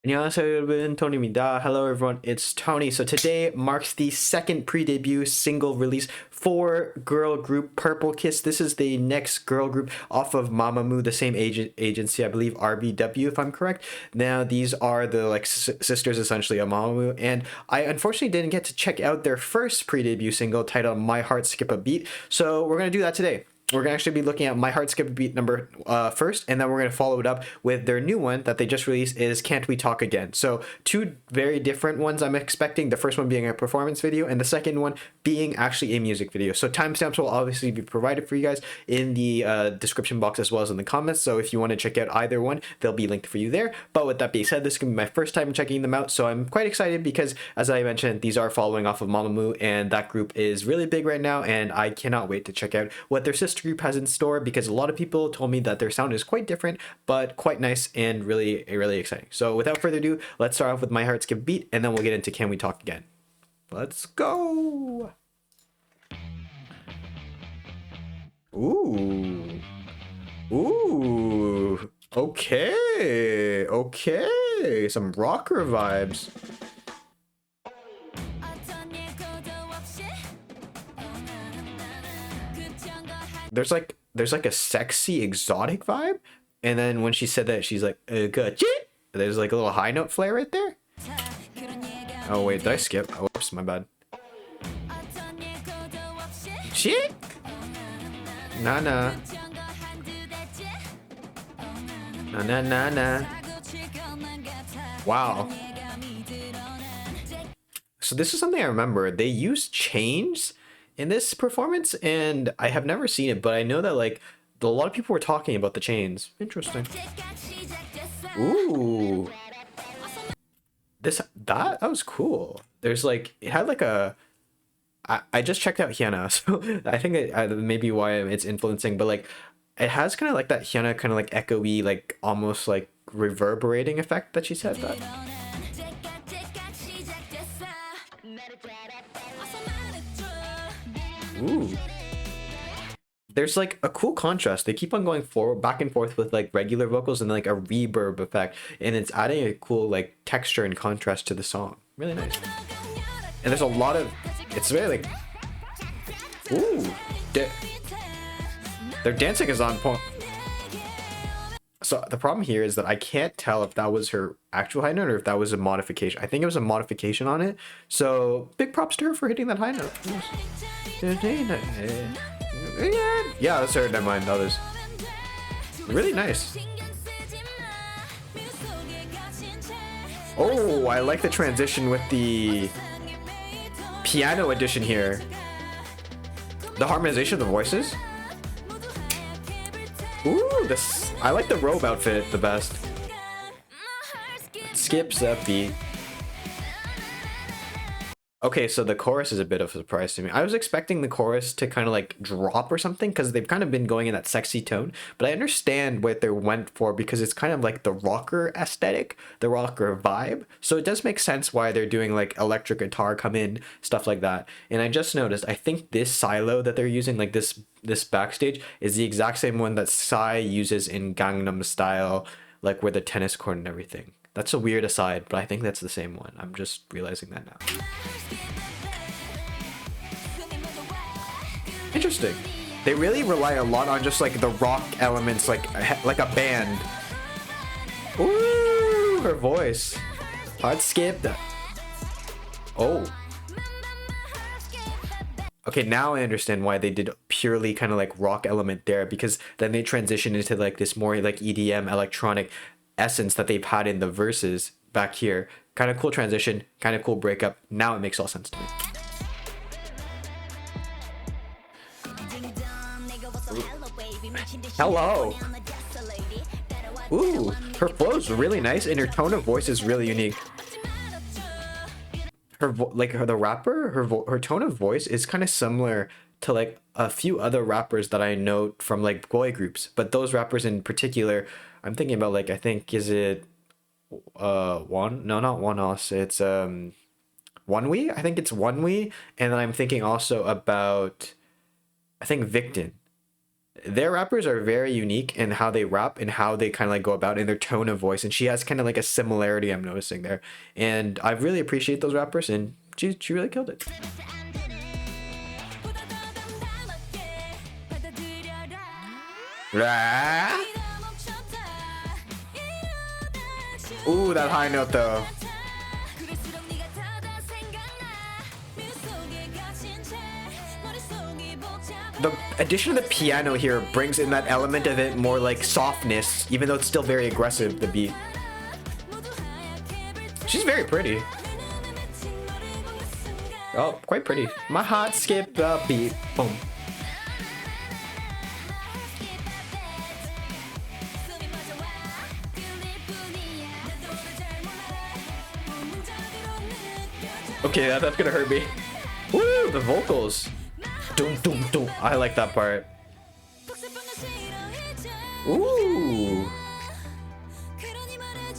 안녕하세요, 여러분. Tony입니다. Hello, everyone. It's Tony. So today marks the second pre-debut single release for girl group Purple Kiss. This is the next girl group off of Mamamoo, the same agency, I believe RBW, if I'm correct. Now these are the sisters essentially of Mamamoo, and I unfortunately didn't get to check out their first pre-debut single titled My Heart Skip a Beat. So we're gonna do that today. We're going to actually be looking at My Heart Skip a Beat number first, and then we're going to follow it up with their new one that they just released is Can't We Talk Again. So two very different ones I'm expecting, the first one being a performance video and the second one being actually a music video. So timestamps will obviously be provided for you guys in the description box as well as in the comments. So if you want to check out either one, they'll be linked for you there. But with that being said, this is going to be my first time checking them out, so I'm quite excited because, as I mentioned, these are following off of Mamamoo, and that group is really big right now, and I cannot wait to check out what their sister group has in store, because a lot of people told me that their sound is quite different but quite nice and really exciting. So without further ado, let's start off with My Heart Skip a Beat, and then we'll get into Can We Talk Again. Let's go. Ooh. Okay, some rocker vibes. There's like a sexy exotic vibe, and then when she said that, she's like good. There's like a little high note flare right there. Oh wait, did I skip? Oh, oops, my bad. Shit. Nah. Na. Wow. So this is something I remember. They used chains in this performance, and I have never seen it, but I know that like a lot of people were talking about the chains. Interesting. Ooh. That was cool. There's like, it had like a, I just checked out Hyuna, so I think it maybe why it's influencing, but like it has kind of like that Hyuna kind of like echoey, like almost like reverberating effect that she said that. Ooh. There's like a cool contrast. They keep on going forward, back and forth with like regular vocals and like a reverb effect, and it's adding a cool like texture and contrast to the song. Really nice. And there's a lot of, it's very like, ooh, their dancing is on point. So the problem here is that I can't tell if that was her actual high note or if that was a modification. I think it was a modification on it. So big props to her for hitting that high note. Yeah, that's her. Never mind. That was really nice. Oh, I like the transition with the piano edition here. The harmonization of the voices. Ooh, I like the robe outfit the best. Skips a beat. Okay, so the chorus is a bit of a surprise to me. I was expecting the chorus to kind of like drop or something, because they've kind of been going in that sexy tone, but I understand what they went for because it's kind of like the rocker aesthetic, the rocker vibe. So it does make sense why they're doing like electric guitar come in, stuff like that. And I just noticed, I think this silo that they're using, like this backstage, is the exact same one that Psy uses in Gangnam Style, like with the tennis court and everything. That's a weird aside, but I think that's the same one. I'm just realizing that now. Interesting. They really rely a lot on just like the rock elements, like a band. Ooh, her voice. Hard skip. Oh. Okay, now I understand why they did purely kind of like rock element there, because then they transitioned into like this more like EDM electronic essence that they've had in the verses back here. Kind of cool transition, kind of cool breakup. Now it makes all sense to me. Hello. Ooh, her flow is really nice and her tone of voice is really unique. The rapper, her tone of voice is kind of similar to like a few other rappers that I know from like boy groups, but those rappers in particular, I'm thinking about like, I think, is it one? No, not One Us. It's One We. I think it's One We, and then I'm thinking also about, I think, Victon. Their rappers are very unique in how they rap and how they kind of like go about in their tone of voice. And she has kind of like a similarity I'm noticing there. And I really appreciate those rappers, and she really killed it. Ooh, that high note though. The addition of the piano here brings in that element of it more like softness, even though it's still very aggressive, the beat. She's very pretty. Oh, quite pretty. My heart skipped a beat. Boom. Okay, that's gonna hurt me. Woo, the vocals. Dum, dum, dum. I like that part. Ooh.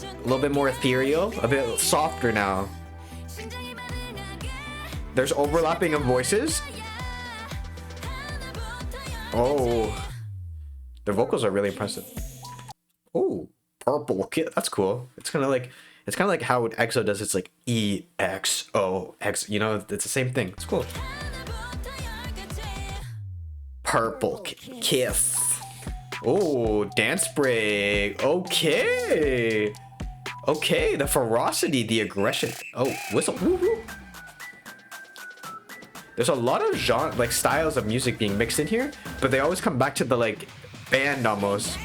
A little bit more ethereal, a bit softer now. There's overlapping of voices. Oh. The vocals are really impressive. Oh, purple kid. That's cool. It's kind of like how EXO does. It's like EXOX. You know, it's the same thing. It's cool. Purple kiss. Oh, dance break. Okay. Okay, the ferocity, the aggression. Oh, whistle. Woo-hoo. There's a lot of genre, like styles of music being mixed in here, but they always come back to the like band almost.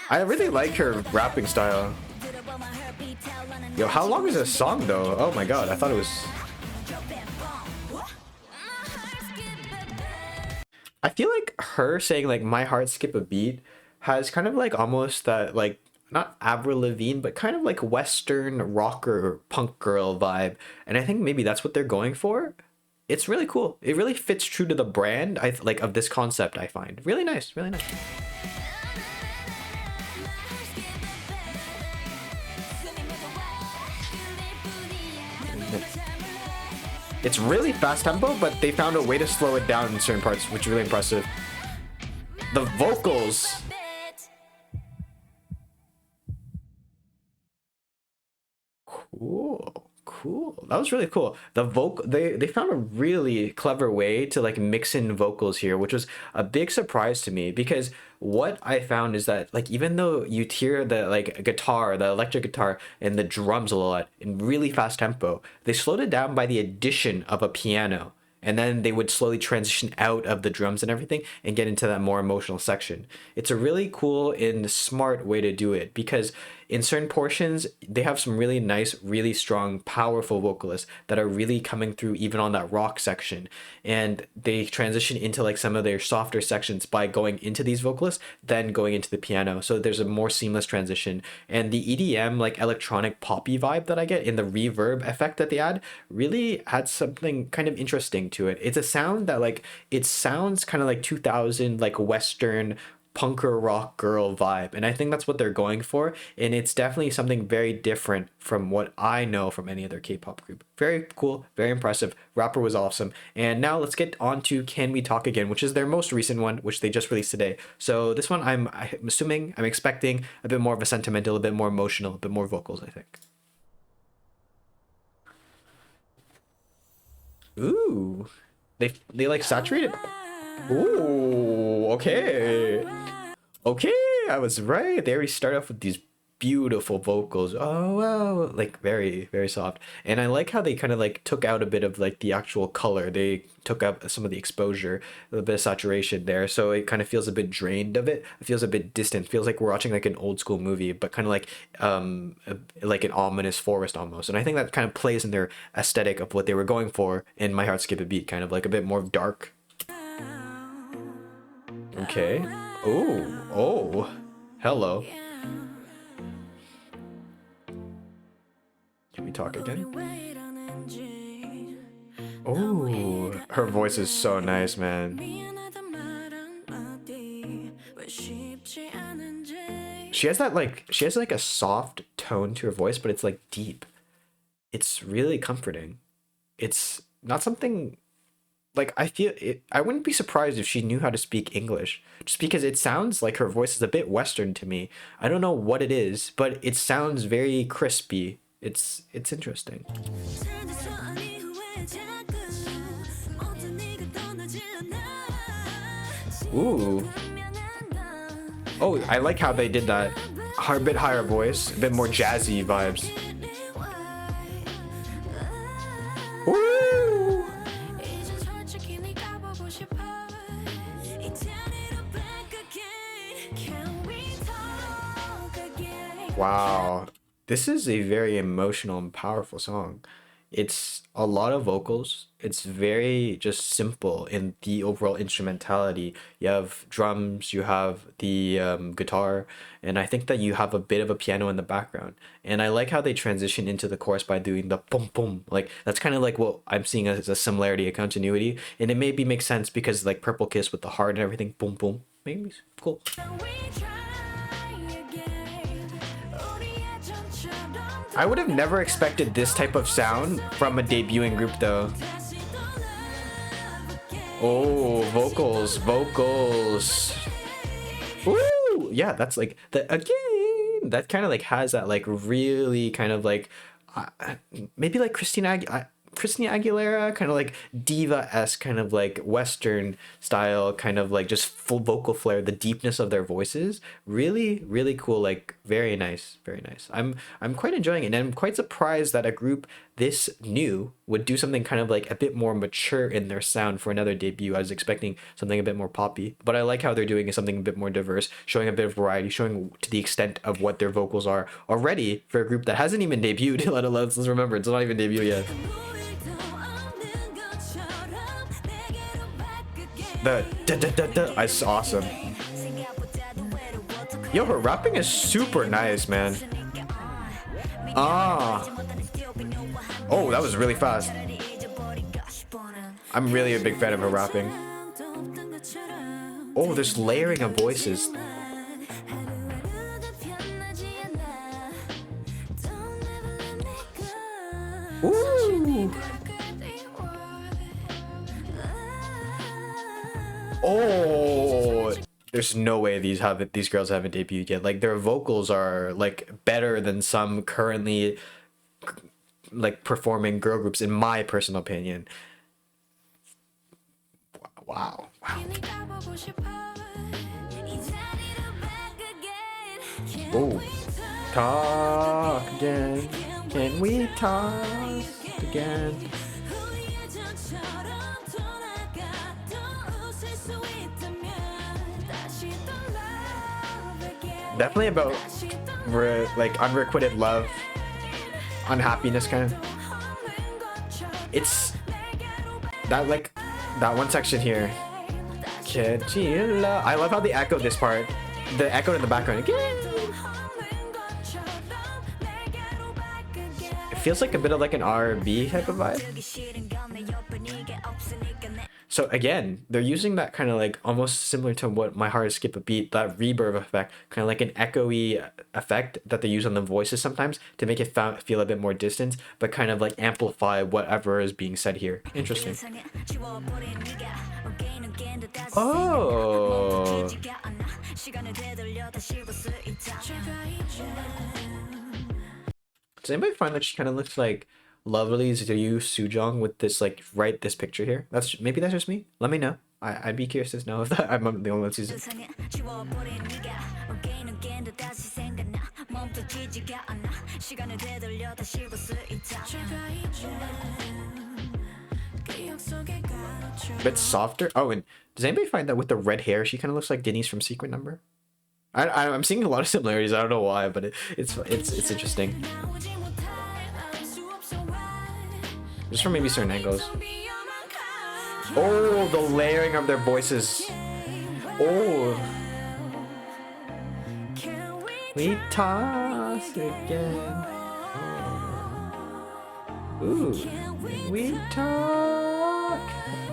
I really like her rapping style. Yo, how long is this song though? Oh my god, I thought it was... I feel like her saying like my heart skip a beat has kind of like almost that like, not Avril Lavigne, but kind of like Western rocker punk girl vibe. And I think maybe that's what they're going for. It's really cool. It really fits true to the brand like of this concept, I find. Really nice, really nice. It's really fast tempo, but they found a way to slow it down in certain parts, which is really impressive. The vocals. Cool. That was really cool. The they found a really clever way to like mix in vocals here, which was a big surprise to me, because what I found is that like even though you hear the like guitar, the electric guitar and the drums a lot in really fast tempo, they slowed it down by the addition of a piano. And then they would slowly transition out of the drums and everything and get into that more emotional section. It's a really cool and smart way to do it, because in certain portions, they have some really nice, really strong, powerful vocalists that are really coming through even on that rock section. And they transition into like some of their softer sections by going into these vocalists, then going into the piano. So there's a more seamless transition. And the EDM, like electronic poppy vibe that I get in the reverb effect that they add really had something kind of interesting to it. It's a sound that like, it sounds kind of like 2000 like Western punker rock girl vibe, and I think that's what they're going for, and it's definitely something very different from what I know from any other K-pop group. Very cool, very impressive. Rapper was awesome. And now let's get on to Can We Talk Again, which is their most recent one, which they just released today. So this one I'm expecting a bit more of a sentimental, a bit more emotional, a bit more vocals, I think. Ooh, they like saturated. Ooh, okay. Okay, I was right. They already start off with these beautiful vocals. Oh, wow. Like very, very soft. And I like how they kind of like took out a bit of like the actual color. They took out some of the exposure, a little bit of saturation there. So it kind of feels a bit drained of it. It feels a bit distant. It feels like we're watching like an old school movie, but kind of like an ominous forest almost. And I think that kind of plays in their aesthetic of what they were going for in My Heart Skip a Beat, kind of like a bit more dark. Okay. Oh, hello. Can we talk again? Oh, her voice is so nice, man. She has like a soft tone to her voice, but it's like deep. It's really comforting. it's not something like I feel it. I wouldn't be surprised if she knew how to speak English, just because it sounds like her voice is a bit Western to me. I don't know what it is, but it sounds very crispy. It's interesting. Ooh. Oh, I like how they did that. A bit higher voice, a bit more jazzy vibes. Ooh. Wow. This is a very emotional and powerful song. It's a lot of vocals. It's very just simple in the overall instrumentality. You have drums, you have the guitar, and I think that you have a bit of a piano in the background. And I like how they transition into the chorus by doing the boom boom. Like that's kind of like what I'm seeing as a similarity, a continuity, and it maybe makes sense because like Purple Kiss with the heart and everything, boom boom, maybe cool. I would have never expected this type of sound from a debuting group though. Oh, vocals. Woo! Yeah, that's like the again. That kind of like has that like really kind of like maybe like Christina Aguilera, kind of like diva-esque, kind of like Western style, kind of like just full vocal flair, the deepness of their voices. Really, really cool. Like very nice, very nice. I'm quite enjoying it, and I'm quite surprised that a group this new would do something kind of like a bit more mature in their sound for another debut. I was expecting something a bit more poppy, but I like how they're doing something a bit more diverse, showing a bit of variety, showing to the extent of what their vocals are already for a group that hasn't even debuted. Let alone, let's remember, it's not even debuted yet. The da da da da is awesome. Yo, her rapping is super nice, man. Ah. Oh, that was really fast. I'm really a big fan of her rapping. Oh, there's layering of voices. Ooh. Oh, there's no way these girls haven't debuted yet. Like their vocals are like better than some currently like performing girl groups in my personal opinion. Wow. Oh, talk again. Can we talk again? Definitely about like unrequited love, unhappiness, kind of. It's that like that one section here. I love how they echo this part, the echo in the background. It feels like a bit of like an R&B type of vibe. So again, they're using that kind of like almost similar to what My Heart Is Skip a Beat, that reverb effect, kind of like an echoey effect that they use on the voices sometimes to make it feel a bit more distant, but kind of like amplify whatever is being said here. Interesting. Oh. Does anybody find that she kind of looks like Lovely's Ryu Sujong with this like this picture here? Maybe that's just me. Let me know. I'd be curious to know if I'm the only one who's. A bit softer. Oh, and does anybody find that with the red hair, she kind of looks like Denise from Secret Number? I'm seeing a lot of similarities. I don't know why, but it's interesting. Just from maybe certain angles. Oh, the layering of their voices. Oh. We toss again. Ooh. We talk.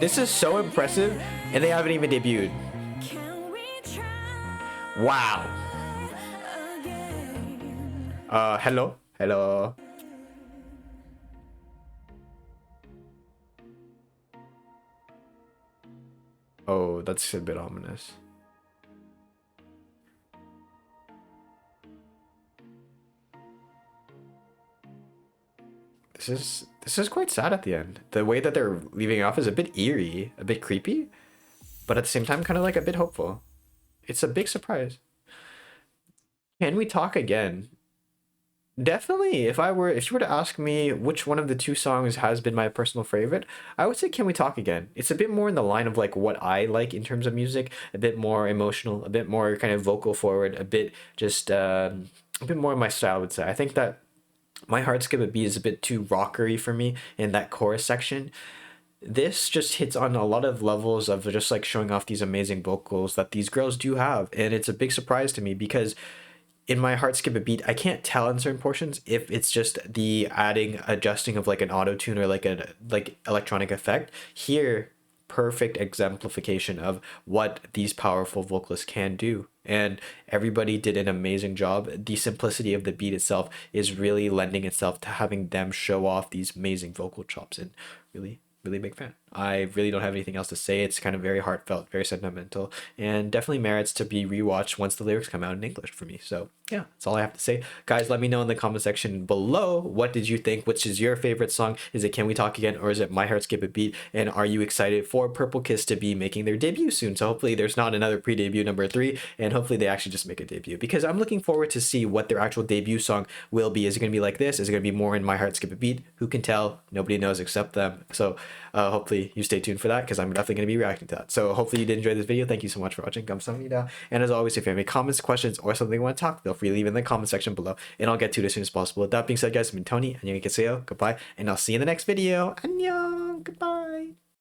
This is so impressive, and they haven't even debuted. Wow. Hello. Oh, that's a bit ominous. This is quite sad at the end. The way that they're leaving off is a bit eerie, a bit creepy, but at the same time kind of like a bit hopeful. It's a big surprise. Can we talk again? Definitely. If you were to ask me which one of the two songs has been my personal favorite, I would say Can We Talk Again. It's a bit more in the line of like what I like in terms of music, a bit more emotional, a bit more kind of vocal forward, a bit just a bit more of my style, I would say. I think that My Heart Skip a Beat is a bit too rockery for me in that chorus section. This just hits on a lot of levels of just like showing off these amazing vocals that these girls do have, and it's a big surprise to me because in My Heart Skip a Beat, I can't tell in certain portions if it's just the adjusting of like an auto tune or like a like electronic effect. Here, perfect exemplification of what these powerful vocalists can do. And everybody did an amazing job. The simplicity of the beat itself is really lending itself to having them show off these amazing vocal chops, and really, really big fan. I really don't have anything else to say. It's kind of very heartfelt, very sentimental, and definitely merits to be rewatched once the lyrics come out in English for me. So yeah, that's all I have to say. Guys, let me know in the comment section below, what did you think? Which is your favorite song? Is it Can We Talk Again, or is it My Heart Skip a Beat? And are you excited for Purple-Kiss to be making their debut soon? So hopefully there's not another pre-debut number 3, and hopefully they actually just make a debut, because I'm looking forward to see what their actual debut song will be. Is it going to be like this? Is it going to be more in My Heart Skip a Beat? Who can tell? Nobody knows except them. So hopefully you stay tuned for that, because I'm definitely going to be reacting to that. So hopefully you did enjoy this video. Thank you so much for watching. 감사합니다. And as always, if you have any comments, questions, or something you want to talk, feel free to leave in the comment section below, and I'll get to it as soon as possible. With that being said, guys, I've been Tony. 안녕히 계세요. Goodbye, and I'll see you in the next video. 안녕. Goodbye.